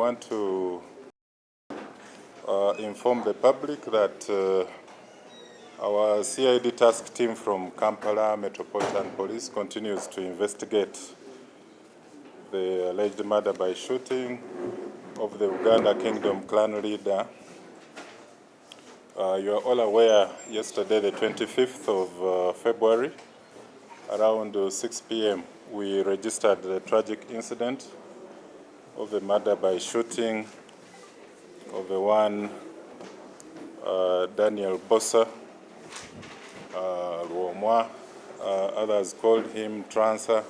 want to inform the public that our CID task team from Kampala Metropolitan Police continues to investigate the alleged murder by shooting of the Uganda Kingdom clan leader. You are all aware, yesterday the 25th of February, around 6 p.m., we registered the tragic incident of the murder by shooting of the one Daniel Bossa Luomwa, others called him Transa,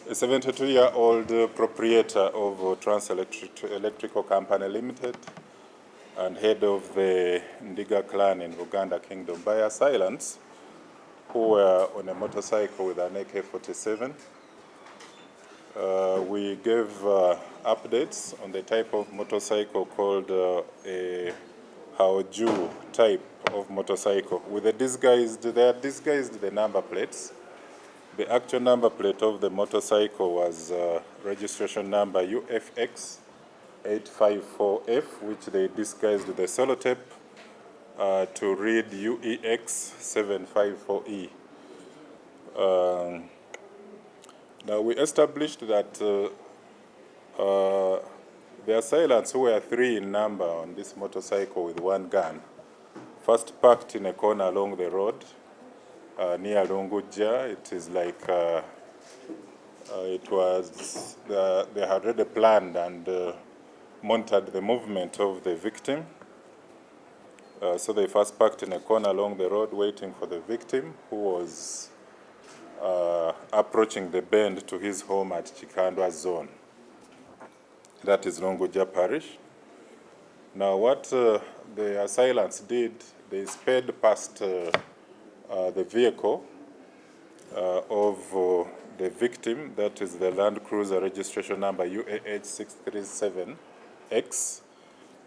a 72-year-old proprietor of Trans Electrical Company Limited and head of the Ndiga clan in Uganda Kingdom, by assailants who were on a motorcycle with an AK-47. We gave updates on the type of motorcycle called a Haoju type of motorcycle. With the disguised, they are disguised the number plates. The actual number plate of the motorcycle was registration number UFX 854F, which they disguised the sellotape to read UEX 754E. Now we established that the assailants, who were 3 in number on this motorcycle with 1 gun, first parked in a corner along the road near Lunguja. It is like it was they had already planned and monitored the movement of the victim. So they first parked in a corner along the road waiting for the victim, who was approaching the bend to his home at Chikandwa zone. That is Lunguja parish. Now what the assailants did, they sped past the vehicle of the victim, that is the Land Cruiser registration number UAH 637X.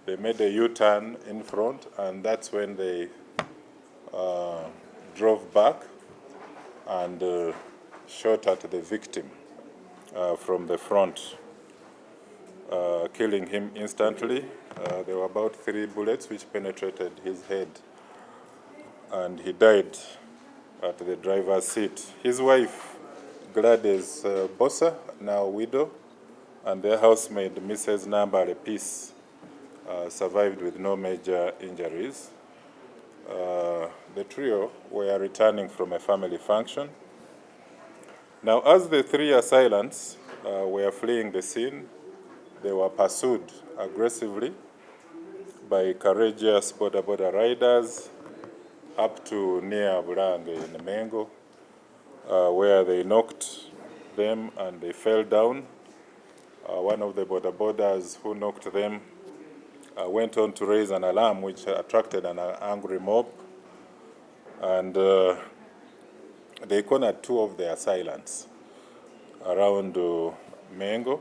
They made a U-turn in front, and that's when they drove back and shot at the victim from the front, killing him instantly. There were about 3 bullets which penetrated his head, and he died at the driver's seat. His wife, Gladys Bossa, now widow, and their housemaid, Mrs. Nambale Peace, survived with no major injuries. The trio were returning from a family function. Now, as the 3 assailants were fleeing the scene, they were pursued aggressively by courageous bodaboda riders up to near Bulange in Mengo, where they knocked them and they fell down. One of the bodabodas who knocked them went on to raise an alarm, which attracted an angry mob, and they cornered 2 of the assailants around Mengo.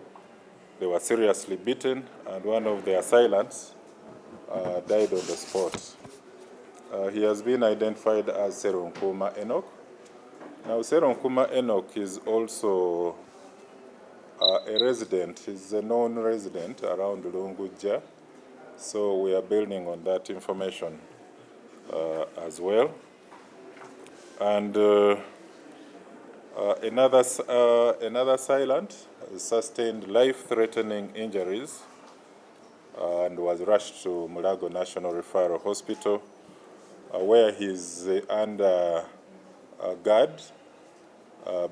They were seriously beaten, and one of the assailants died on the spot. He has been identified as Serunkuma Enock. Now, Serunkuma Enock is also a resident. He's a known resident around Lunguja, so we are building on that information as well. And another assailant sustained life-threatening injuries and was rushed to Mulago National Referral Hospital, where he is under guard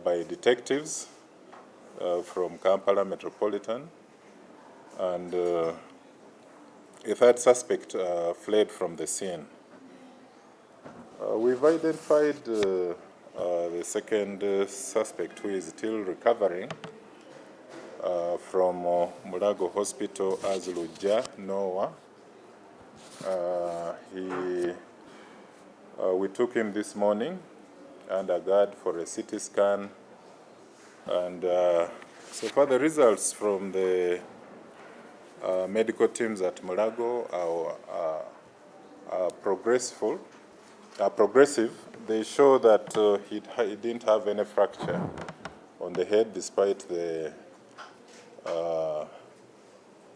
by detectives from Kampala Metropolitan, and a 3rd suspect fled from the scene. We've identified the 2nd suspect, who is still recovering from Mulago Hospital as Luja Noah. We took him this morning under guard for a CT scan, and so far the results from the medical teams at Mulago are progressive. They show that he didn't have any fracture on the head, despite the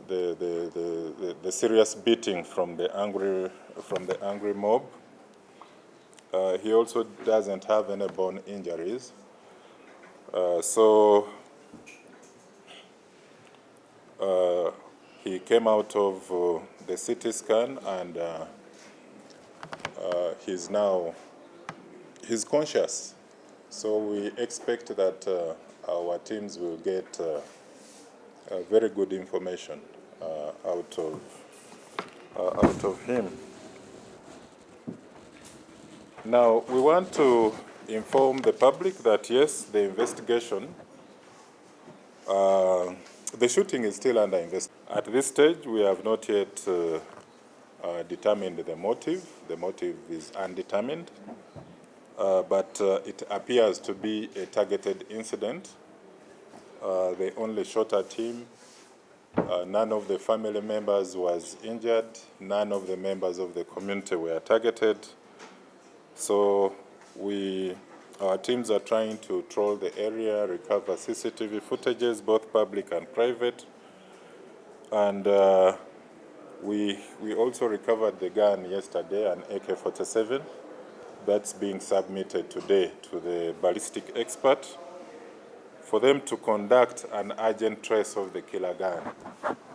the serious beating from the angry mob. He also doesn't have any bone injuries. So he came out of the CT scan, and he's conscious. So we expect that our teams will get very good information out of him. Now, we want to inform the public that yes, the investigation, the shooting is still under investigation. At this stage, we have not yet determined the motive. The motive is undetermined, but it appears to be a targeted incident. They only shot at him. None of the family members was injured. None of the members of the community were targeted. So our teams are trying to troll the area, recover CCTV footages, both public and private. And we also recovered the gun yesterday, an AK-47. That's being submitted today to the ballistic expert for them to conduct an urgent trace of the killer gun.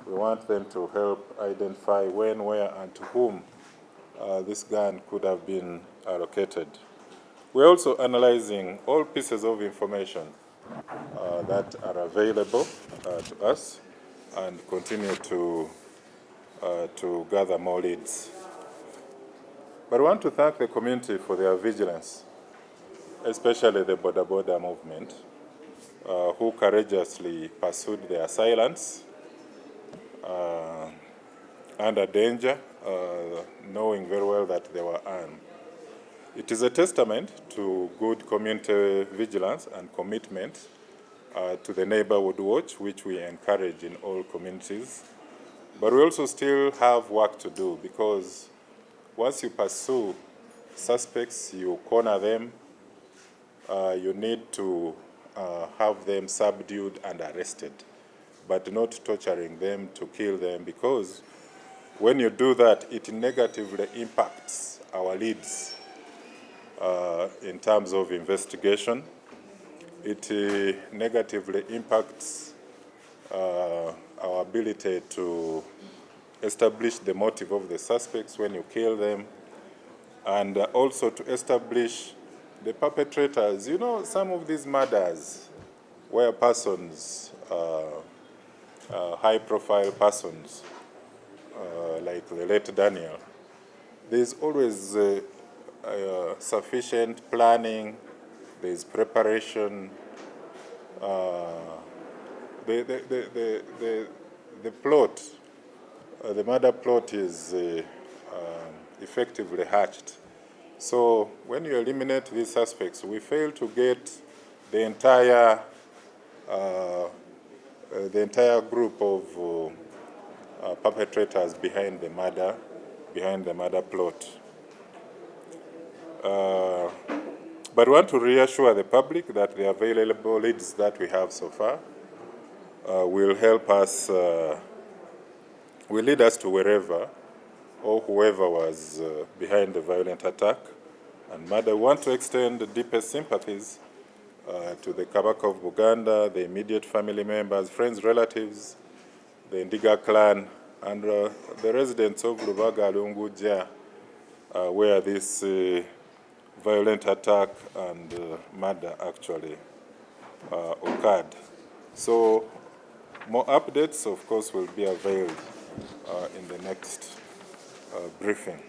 We want them to help identify when, where, and to whom this gun could have been allocated. We're also analyzing all pieces of information that are available to us and continue to gather more leads. But I want to thank the community for their vigilance, especially the bodaboda movement, who courageously pursued the assailants under danger, knowing very well that they were armed. It is a testament to good community vigilance and commitment to the neighborhood watch, which we encourage in all communities. But we also still have work to do, because once you pursue suspects, you corner them, you need to have them subdued and arrested, but not torturing them to kill them, because when you do that, it negatively impacts our leads in terms of investigation. It negatively impacts our ability to establish the motive of the suspects when you kill them, and also to establish the perpetrators. You know, some of these murders where persons, high-profile persons, like the late Daniel, there's always sufficient planning, there's preparation. The plot, the murder plot is effectively hatched. So when you eliminate these suspects, we fail to get the entire group of perpetrators behind the murder plot. But we want to reassure the public that the available leads that we have so far will help us, will lead us to wherever or whoever was behind the violent attack and murder. We want to extend the deepest sympathies to the Kabaka of Buganda, the immediate family members, friends, relatives, the Ndiga clan, and the residents of Lubaga, Lunguja, where this violent attack and murder actually occurred. So more updates, of course, will be availed in the next briefing.